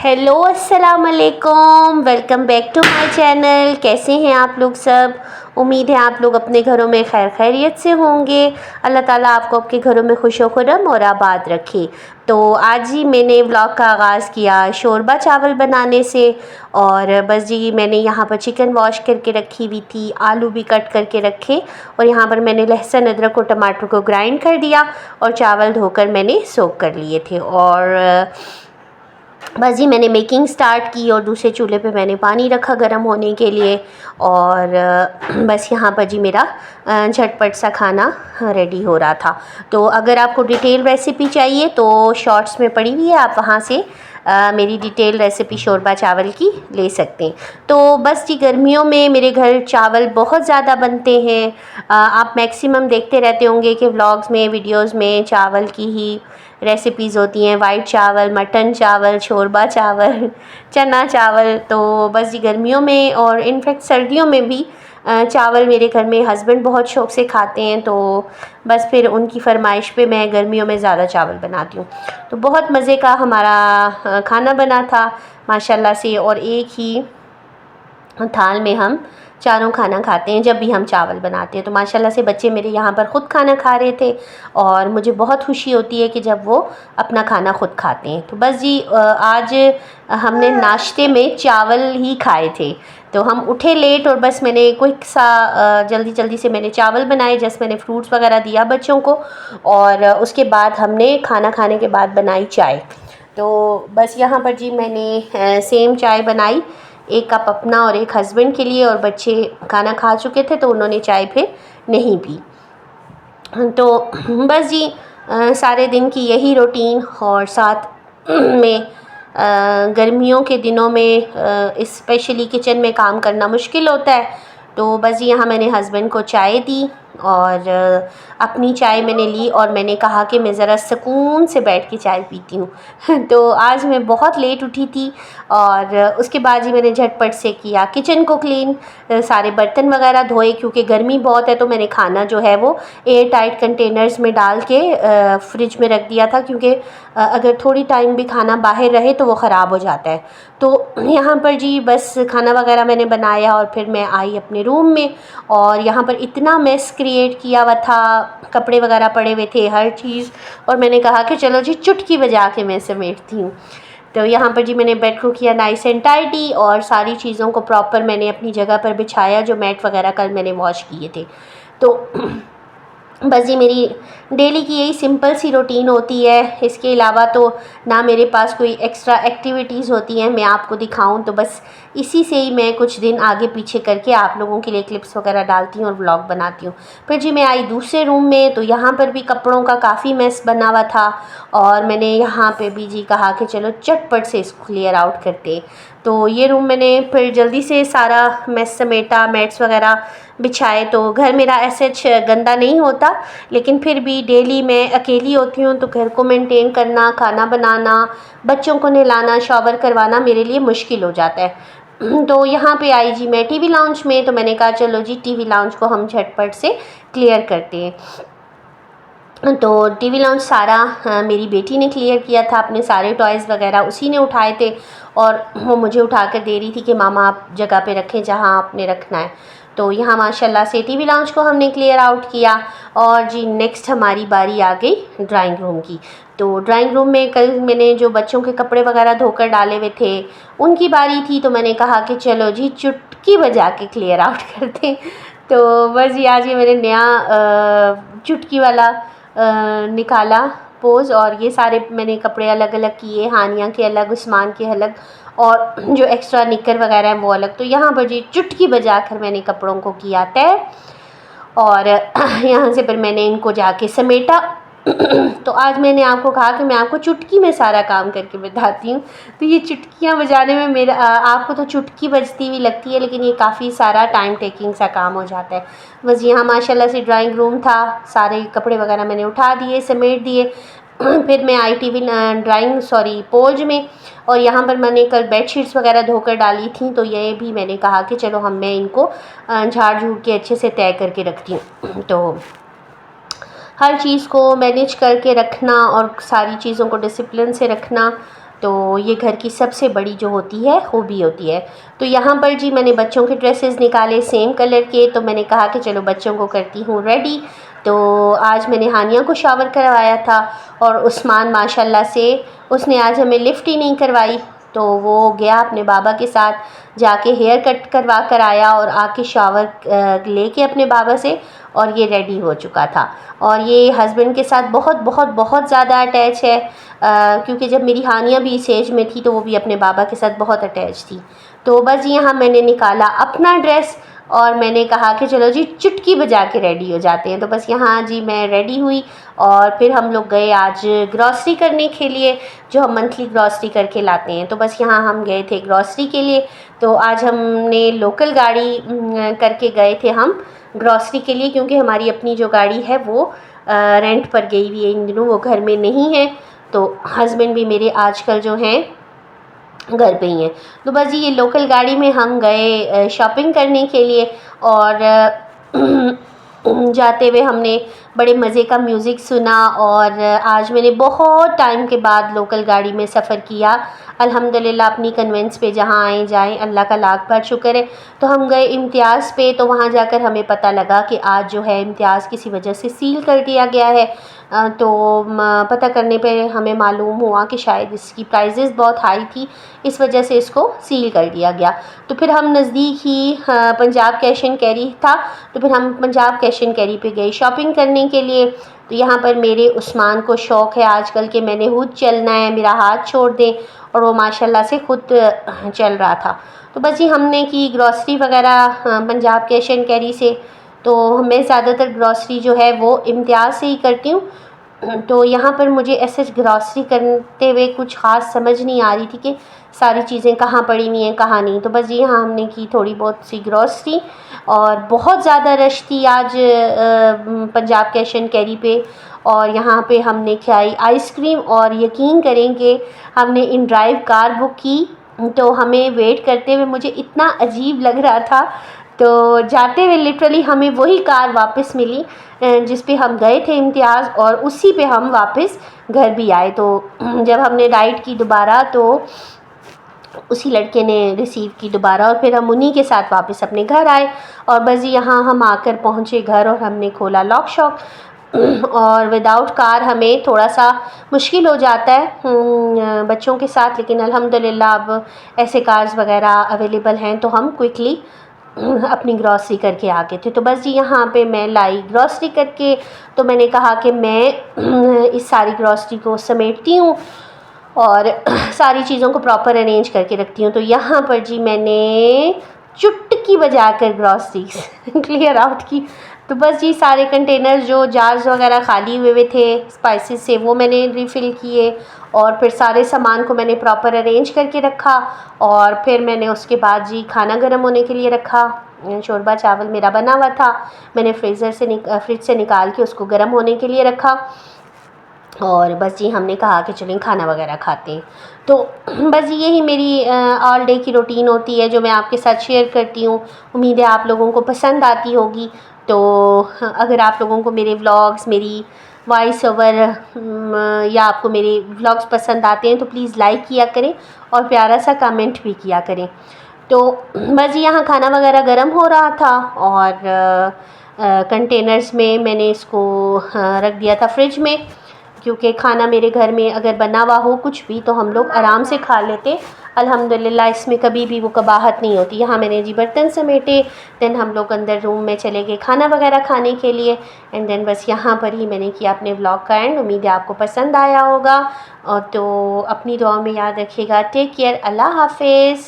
Hello अस्सलाम वालेकुम, welcome back to my channel. कैसे हैं आप लोग सब? उम्मीद है आप लोग अपने घरों में खैर खैरियत से होंगे। अल्लाह ताला आपको आपके घरों में खुशो खुरम और आबाद रखे। तो आज ही मैंने व्लॉग का आगाज़ किया शोरबा चावल बनाने से। और बस जी मैंने यहाँ पर चिकन वॉश करके रखी हुई थी, आलू भी कट करके रखे और यहाँ पर मैंने लहसुन अदरक और टमाटर को ग्राइंड कर दिया और चावल धोकर मैंने सोक कर लिए थे। और बस जी मैंने मेकिंग स्टार्ट की और दूसरे चूल्हे पे मैंने पानी रखा गर्म होने के लिए। और बस यहाँ पर जी मेरा झटपट सा खाना रेडी हो रहा था। तो अगर आपको डिटेल रेसिपी चाहिए तो शॉर्ट्स में पड़ी हुई है, आप वहाँ से मेरी डिटेल रेसिपी शोरबा चावल की ले सकते हैं। तो बस जी गर्मियों में मेरे घर चावल बहुत ज़्यादा बनते हैं। आप मैक्सिमम देखते रहते होंगे कि व्लॉग्स में वीडियोस में चावल की ही रेसिपीज़ होती हैं, वाइट चावल, मटन चावल, शोरबा चावल, चना चावल। तो बस जी गर्मियों में और इनफैक्ट सर्दियों में भी चावल मेरे घर में हस्बैंड बहुत शौक़ से खाते हैं। तो बस फिर उनकी फरमाइश पे मैं गर्मियों में ज़्यादा चावल बनाती हूँ। तो बहुत मज़े का हमारा खाना बना था माशाल्लाह से। और एक ही थाल में हम चारों खाना खाते हैं जब भी हम चावल बनाते हैं। तो माशाल्लाह से बच्चे मेरे यहाँ पर ख़ुद खाना खा रहे थे और मुझे बहुत खुशी होती है कि जब वो अपना खाना ख़ुद खाते हैं। तो बस जी आज हमने नाश्ते में चावल ही खाए थे। तो हम उठे लेट और बस मैंने क्विक सा जल्दी जल्दी से मैंने चावल बनाए, जैसे मैंने फ्रूट्स वगैरह दिया बच्चों को। और उसके बाद हमने खाना खाने के बाद बनाई चाय। तो बस यहाँ पर जी मैंने सेम चाय बनाई, एक कप अपना और एक हस्बैंड के लिए। और बच्चे खाना खा चुके थे तो उन्होंने चाय फिर नहीं पी। तो बस जी सारे दिन की यही रूटीन। और साथ में गर्मियों के दिनों में स्पेशली किचन में काम करना मुश्किल होता है। तो बस जी यहाँ मैंने हस्बैंड को चाय दी और अपनी चाय मैंने ली और मैंने कहा कि मैं ज़रा सुकून से बैठ के चाय पीती हूँ। तो आज मैं बहुत लेट उठी थी और उसके बाद ही मैंने झटपट से किया किचन को क्लीन, सारे बर्तन वगैरह धोए क्योंकि गर्मी बहुत है। तो मैंने खाना जो है वो एयर टाइट कंटेनर्स में डाल के फ्रिज में रख दिया था, क्योंकि अगर थोड़ी टाइम भी खाना बाहर रहे तो वो ख़राब हो जाता है। तो यहाँ पर जी बस खाना वगैरह मैंने बनाया और फिर मैं आई अपने रूम में। और यहाँ पर इतना मेस क्रिएट किया हुआ था, कपड़े वगैरह पड़े हुए थे, हर चीज़। और मैंने कहा कि चलो जी चुटकी बजा के मैं समेटती हूँ। तो यहाँ पर जी मैंने बेड को किया नाइस एंड टाइडी और सारी चीज़ों को प्रॉपर मैंने अपनी जगह पर बिछाया, जो मैट वगैरह कल मैंने वॉश किए थे। तो बस जी मेरी डेली की यही सिंपल सी रूटीन होती है। इसके अलावा तो ना मेरे पास कोई एक्स्ट्रा एक्टिविटीज़ होती हैं मैं आपको दिखाऊं। तो बस इसी से ही मैं कुछ दिन आगे पीछे करके आप लोगों के लिए क्लिप्स वगैरह डालती हूँ और व्लॉग बनाती हूँ। फिर जी मैं आई दूसरे रूम में, तो यहाँ पर भी कपड़ों का काफ़ी मेस बना हुआ था और मैंने यहाँ पे भी जी कहा कि चलो चटपट से इसको क्लियर आउट करते। तो ये रूम मैंने फिर जल्दी से सारा मेस समेटा, मैट्स वगैरह बिछाए। तो घर मेरा ऐसे गंदा नहीं होता, लेकिन फिर भी डेली मैं अकेली होती हूँ तो घर को मेंटेन करना, खाना बनाना, बच्चों को नहलाना, शॉवर करवाना मेरे लिए मुश्किल हो जाता है। तो यहाँ पे आई जी मैं टीवी लाउंज में। तो मैंने कहा चलो जी टीवी लाउंज को हम झटपट से क्लियर करते हैं। तो टीवी लाउंज सारा मेरी बेटी ने क्लियर किया था, अपने सारे टॉयज़ वगैरह उसी ने उठाए थे और वो मुझे उठा कर दे रही थी कि मामा आप जगह पे रखें जहाँ आपने रखना है। तो यहाँ माशाल्लाह से टीवी लाउंज को हमने क्लियर आउट किया। और जी नेक्स्ट हमारी बारी आ गई ड्राइंग रूम की। तो ड्राइंग रूम में कल मैंने जो बच्चों के कपड़े वगैरह धोकर डाले हुए थे उनकी बारी थी। तो मैंने कहा कि चलो जी चुटकी बजा के क्लियर आउट करते। तो बस जी आज ये मैंने नया चुटकी वाला निकाला पोज़। और ये सारे मैंने कपड़े अलग अलग किए, हानिया के अलग, उस्मान के अलग और जो एक्स्ट्रा निकर वगैरह है वो अलग। तो यहाँ पर जी चुटकी बजा कर मैंने कपड़ों को किया तय और यहाँ से फिर मैंने इनको जाके समेटा। तो आज मैंने आपको कहा कि मैं आपको चुटकी में सारा काम करके बताती हूँ। तो ये चुटकियाँ बजाने में मेरा आपको तो चुटकी बजती हुई लगती है, लेकिन ये काफ़ी सारा टाइम टेकिंग सा काम हो जाता है। बस यहाँ माशाल्लाह से ड्राइंग रूम था, सारे कपड़े वगैरह मैंने उठा दिए, समेट दिए। फिर मैं आई टीवी पोल्ज में। और यहाँ पर मैंने कल बेडशीट्स वगैरह धोकर डाली थी। तो ये भी मैंने कहा कि चलो मैं इनको झाड़ झूड़ के अच्छे से तय करके रखती हूँ। तो हर चीज़ को मैनेज करके रखना और सारी चीज़ों को डिसिप्लिन से रखना तो ये घर की सबसे बड़ी जो होती है खूबी होती है। तो यहाँ पर जी मैंने बच्चों के ड्रेसेस निकाले सेम कलर के, तो मैंने कहा कि चलो बच्चों को करती हूँ रेडी। तो आज मैंने हानिया को शावर करवाया था और उस्मान माशाल्लाह से उसने आज हमें लिफ्ट ही नहीं करवाई, तो वो गया अपने बाबा के साथ जाके हेयर कट करवा कर आया और आके शावर लेके अपने बाबा से, और ये रेडी हो चुका था। और ये हस्बैंड के साथ बहुत बहुत बहुत ज़्यादा अटैच है, क्योंकि जब मेरी हानिया भी इस एज में थी तो वो भी अपने बाबा के साथ बहुत अटैच थी। तो बस यहाँ मैंने निकाला अपना ड्रेस और मैंने कहा कि चलो जी चुटकी बजा के रेडी हो जाते हैं। तो बस यहाँ जी मैं रेडी हुई और फिर हम लोग गए आज ग्रॉसरी करने के लिए, जो हम मंथली ग्रॉसरी करके लाते हैं। तो बस यहाँ हम गए थे ग्रॉसरी के लिए। तो आज हमने लोकल गाड़ी करके गए थे हम ग्रॉसरी के लिए, क्योंकि हमारी अपनी जो गाड़ी है वो रेंट पर गई हुई है इन दिनों, वो घर में नहीं है। तो हस्बैंड भी मेरे आजकल जो हैं घर पे ही हैं। तो बस जी ये लोकल गाड़ी में हम गए शॉपिंग करने के लिए, और जाते हुए हमने बड़े मज़े का म्यूज़िक सुना। और आज मैंने बहुत टाइम के बाद लोकल गाड़ी में सफ़र किया अल्हम्दुलिल्लाह। अपनी कन्वेंस पे जहाँ आए जाएँ, अल्लाह का लाख बार शुक्र है। तो हम गए इम्तियाज़ पे, तो वहाँ जाकर हमें पता लगा कि आज जो है इम्तियाज़ किसी वजह से सील कर दिया गया है। तो पता करने पे हमें मालूम हुआ कि शायद इसकी प्राइजेज़ बहुत हाई थी, इस वजह से इसको सील कर दिया गया। तो फिर हम नज़दीक ही पंजाब कैश एंड कैरी था, तो फिर हम पंजाब कैश एंड कैरी पे गए शॉपिंग करने के लिए। तो यहाँ पर मेरे उस्मान को शौक़ है आजकल के मैंने खुद चलना है, मेरा हाथ छोड़ दें, और वो माशाल्लाह से खुद चल रहा था। तो बस जी हमने की ग्रॉसरी वगैरह पंजाब कैश एंड कैरी से। तो मैं ज़्यादातर ग्रॉसरी जो है वो इम्तियाज़ से ही करती हूँ। तो यहाँ पर मुझे ऐसे ग्रॉसरी करते हुए कुछ ख़ास समझ नहीं आ रही थी कि सारी चीज़ें कहाँ पड़ी हुई हैं कहाँ नहीं। तो बस यहाँ हमने की थोड़ी बहुत सी ग्रॉसरी, और बहुत ज़्यादा रश थी आज पंजाब कैश एंड कैरी पे। और यहाँ पे हमने खाई आइसक्रीम, और यकीन करेंगे हमने इन ड्राइव कार बुक की, तो हमें वेट करते हुए मुझे इतना अजीब लग रहा था। तो जाते हुए लिटरली हमें वही कार वापस मिली जिस पे हम गए थे इम्तियाज़, और उसी पे हम वापस घर भी आए। तो जब हमने राइड की दोबारा, तो उसी लड़के ने रिसीव की दोबारा, और फिर हम उन्हीं के साथ वापस अपने घर आए। और बस यहाँ हम आकर पहुँचे घर और हमने खोला लॉक शॉक। और विदाउट कार हमें थोड़ा सा मुश्किल हो जाता है बच्चों के साथ, लेकिन अल्हम्दुलिल्लाह अब ऐसे कार्स वगैरह अवेलेबल हैं, तो हम क्विकली अपनी ग्रॉसरी करके आ गए थे। तो बस जी यहाँ पे मैं लाई ग्रॉसरी करके, तो मैंने कहा कि मैं इस सारी ग्रॉसरी को समेटती हूँ और सारी चीज़ों को प्रॉपर अरेंज करके रखती हूँ। तो यहाँ पर जी मैंने चुटकी बजाकर ग्रॉसरी क्लियर आउट की। तो बस जी सारे कंटेनर जो जार्स वगैरह खाली हुए थे स्पाइसेस से, वो मैंने रिफ़िल किए, और फिर सारे सामान को मैंने प्रॉपर अरेंज करके रखा। और फिर मैंने उसके बाद जी खाना गर्म होने के लिए रखा। शोरबा चावल मेरा बना हुआ था, मैंने फ्रिज से निकाल के उसको गर्म होने के लिए रखा। और बस जी हमने कहा कि चलें खाना वगैरह खाते हैं। तो बस यही मेरी ऑल डे की रूटीन होती है जो मैं आपके साथ शेयर करती हूँ। उम्मीद है आप लोगों को पसंद आती होगी। तो अगर आप लोगों को मेरे व्लॉग्स, मेरी वॉइस ओवर या आपको मेरे व्लॉग्स पसंद आते हैं तो प्लीज़ लाइक किया करें और प्यारा सा कमेंट भी किया करें। तो बस यहाँ खाना वगैरह गर्म हो रहा था, और कंटेनर्स में मैंने इसको रख दिया था फ्रिज में, क्योंकि खाना मेरे घर में अगर बना हुआ हो कुछ भी तो हम लोग आराम से खा लेते। अल्हम्दुलिल्लाह इसमें कभी भी वो कबाहत नहीं होती। यहाँ मैंने जी बर्तन समेटे, देन हम लोग अंदर रूम में चले गए खाना वगैरह खाने के लिए, एंड देन बस यहाँ पर ही मैंने किया अपने व्लॉग का एंड। उम्मीद है आपको पसंद आया होगा, और तो अपनी दुआ में याद रखिएगा। टेक केयर, अल्लाह हाफिज़।